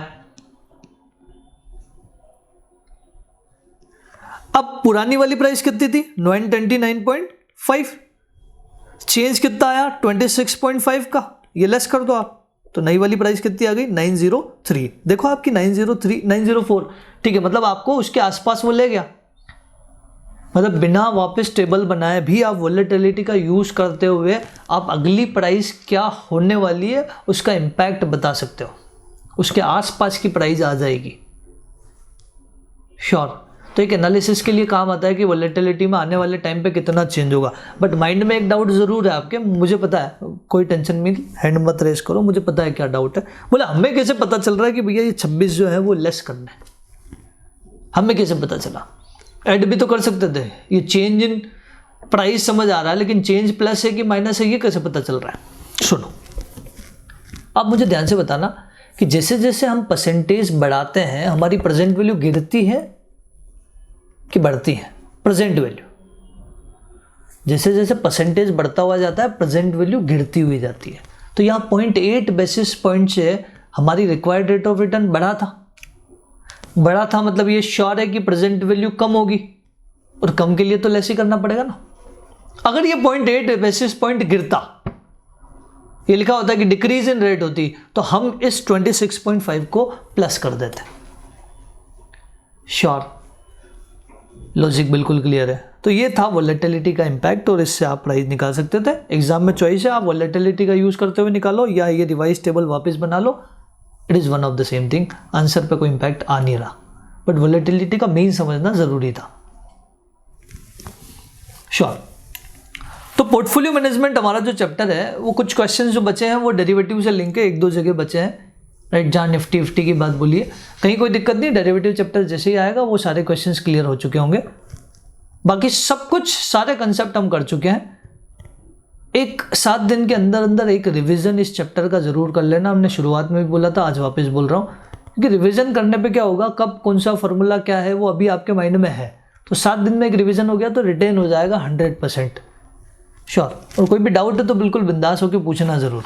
अब पुरानी वाली प्राइस कितनी थी? 929.5। चेंज कितना आया? 26.5 का। ये लेस कर दो आप, तो नई वाली प्राइस कितनी आ गई? 903। देखो आपकी 903 904, ठीक है। मतलब आपको उसके आसपास वो ले गया। मतलब बिना वापस टेबल बनाए भी आप वोलेटिलिटी का यूज करते हुए आप अगली प्राइस क्या होने वाली है उसका इम्पैक्ट बता सकते हो। उसके आसपास की प्राइस आ जाएगी, श्योर। तो एक एनालिसिस के लिए काम आता है कि वोलेटिलिटी में आने वाले टाइम पे कितना चेंज होगा। बट माइंड में एक डाउट जरूर है आपके, मुझे पता है, कोई टेंशन नहीं, हैंड मत रेस करो, मुझे पता है क्या डाउट है। बोले हमें कैसे पता चल रहा है कि भैया ये 26 जो है वो लेस करना है? हमें कैसे पता चला? ऐड भी तो कर सकते थे। ये चेंज इन प्राइस समझ आ रहा है, लेकिन चेंज प्लस है कि माइनस है ये कैसे पता चल रहा है? सुनो, आप मुझे ध्यान से बताना कि जैसे जैसे हम परसेंटेज बढ़ाते हैं हमारी प्रेजेंट वैल्यू गिरती है कि बढ़ती है? प्रेजेंट वैल्यू जैसे जैसे परसेंटेज बढ़ता हुआ जाता है प्रेजेंट वैल्यू गिरती हुई जाती है। तो यहाँ 0.8 बेसिस पॉइंट से हमारी रिक्वायर्ड रेट ऑफ रिटर्न बढ़ा था, मतलब ये श्योर है कि प्रेजेंट वैल्यू कम होगी, और कम के लिए तो लेस ही करना पड़ेगा ना। अगर ये 0.8 बेसिस पॉइंट गिरता, ये लिखा होता है कि डिक्रीज इन रेट होती, तो हम इस 26.5 को प्लस कर देते। श्योर, लॉजिक बिल्कुल क्लियर है। तो ये था वोलेटिलिटी का इम्पैक्ट, और इससे आप प्राइस निकाल सकते थे। एग्जाम में चॉइस है, आप वोलेटिलिटी का यूज करते हुए निकालो या ये रिवाइज टेबल वापस बना लो, it is one of the same thing. Answer पे कोई इम्पैक्ट आ नहीं रहा, बट वोलेटिलिटी का मेन समझना ज़रूरी था। श्योर। तो पोर्टफोलियो मैनेजमेंट हमारा जो चैप्टर है, वो कुछ क्वेश्चंस जो बचे हैं वो डेरिवेटिव से लिंक है, एक दो जगह बचे हैं, राइट, जहाँ निफ्टी की बात बोलिए, कहीं कोई दिक्कत नहीं। डेरिवेटिव चैप्टर जैसे ही आएगा वो सारे क्वेश्चंस क्लियर हो चुके होंगे। बाकी सब कुछ सारे कंसेप्ट हम कर चुके हैं। एक 7 दिन के अंदर अंदर एक रिवीजन इस चैप्टर का जरूर कर लेना। हमने शुरुआत में भी बोला था, आज वापस बोल रहा हूँ, क्योंकि रिवीजन करने पे क्या होगा, कब कौन सा फॉर्मूला क्या है वो अभी आपके माइंड में है। तो 7 दिन में एक रिवीजन हो गया तो रिटेन हो जाएगा 100%। श्योर। और कोई भी डाउट है तो बिल्कुल बिंदास होकर पूछना जरूर।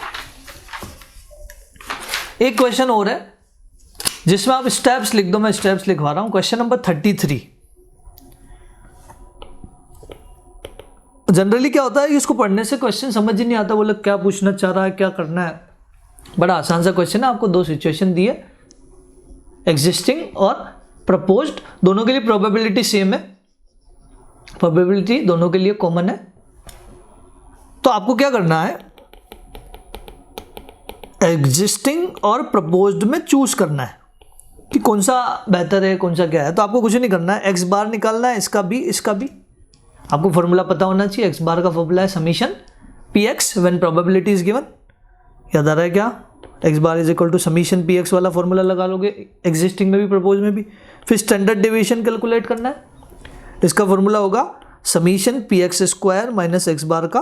एक क्वेश्चन और है जिसमें आप स्टेप्स लिख दो, मैं स्टेप्स लिखवा रहा हूं। Question number 33। जनरली क्या होता है कि इसको पढ़ने से क्वेश्चन समझ ही नहीं आता, वो लोग क्या पूछना चाह रहा है, क्या करना है। बड़ा आसान सा क्वेश्चन है, आपको 2 सिचुएशन दी है, एग्जिस्टिंग और प्रपोज्ड, दोनों के लिए प्रोबेबिलिटी सेम है, प्रोबेबिलिटी दोनों के लिए कॉमन है। तो आपको क्या करना है, एग्जिस्टिंग और प्रपोज्ड में चूज करना है कि कौन सा बेहतर है, कौन सा क्या है। तो आपको कुछ नहीं करना है, एक्स बार निकालना है, इसका भी इसका भी। आपको फॉर्मूला पता होना चाहिए, एक्स बार का फॉर्मूला है summation P X when probability is given. याद आ रहा है क्या? X bar is equal to summation P X वाला फॉर्मूला लगा लोगे, एग्जिस्टिंग में भी प्रपोज में भी। फिर स्टैंडर्ड डेविएशन कैलकुलेट करना है, इसका फॉर्मूला होगा summation P X square minus X bar का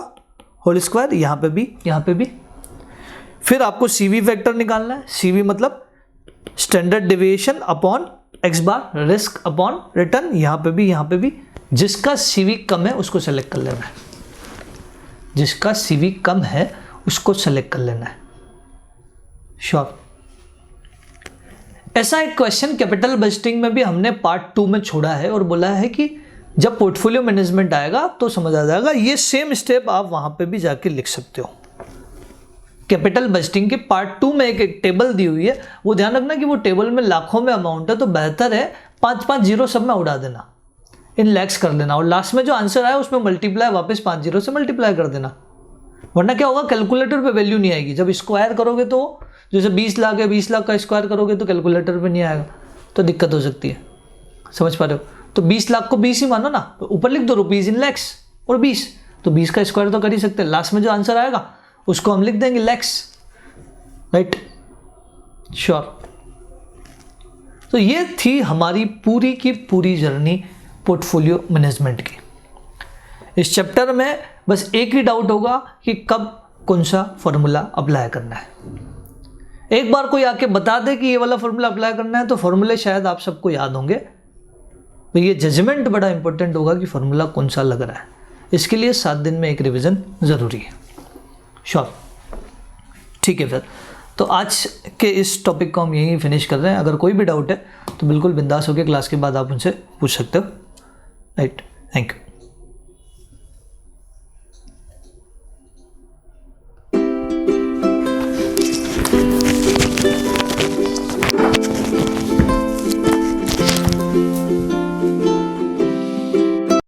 होल स्क्वायर, यहाँ पे भी यहाँ पे भी। फिर आपको सीवी फैक्टर निकालना है, सीवी मतलब स्टैंडर्ड डेविएशन अपॉन एक्स बार, रिस्क अपॉन रिटर्न, यहाँ पे भी यहाँ पे भी। जिसका सीवी कम है उसको सेलेक्ट कर लेना है, जिसका सीवी कम है उसको सेलेक्ट कर लेना है। श्योर। ऐसा एक क्वेश्चन कैपिटल बजटिंग में भी हमने पार्ट 2 में छोड़ा है और बोला है कि जब पोर्टफोलियो मैनेजमेंट आएगा तो समझ आ जाएगा। ये सेम स्टेप आप वहां पे भी जाके लिख सकते हो। कैपिटल बजटिंग के पार्ट 2 में एक टेबल दी हुई है, वो ध्यान रखना कि वो टेबल में लाखों में अमाउंट है, तो बेहतर है 5-5 जीरो सब में उड़ा देना, इन लैक्स कर लेना, और लास्ट में जो आंसर आया उसमें मल्टीप्लाई वापस 5 जीरो से मल्टीप्लाई कर देना। वरना क्या होगा, कैलकुलेटर पे वैल्यू नहीं आएगी। जब स्क्वायर करोगे तो जैसे 20 लाख है, 20 लाख का स्क्वायर करोगे तो कैलकुलेटर पे नहीं आएगा, तो दिक्कत हो सकती है। समझ पा रहे हो? तो 20 लाख को 20 ही मानो ना, तो ऊपर लिख दो रुपीज इन लैक्स और 20, तो 20 का स्क्वायर तो कर ही सकते हैं। लास्ट में जो आंसर आएगा उसको हम लिख देंगे लैक्स, राइट? श्योर। तो ये थी हमारी पूरी की पूरी जर्नी पोर्टफोलियो मैनेजमेंट की। इस चैप्टर में बस एक ही डाउट होगा कि कब कौन सा फॉर्मूला अप्लाई करना है। एक बार कोई आके बता दे कि ये वाला फॉर्मूला अप्लाई करना है तो फॉर्मूले शायद आप सबको याद होंगे, तो ये जजमेंट बड़ा इंपॉर्टेंट होगा कि फॉर्मूला कौन सा लग रहा है। इसके लिए 7 दिन में एक रिवीजन ज़रूरी है। श्योर। ठीक है, फिर तो आज के इस टॉपिक को हम यहीं फिनिश कर रहे हैं। अगर कोई भी डाउट है तो बिल्कुल बिंदास होकर क्लास के बाद आप उनसे पूछ सकते हो, राइट? Thank you.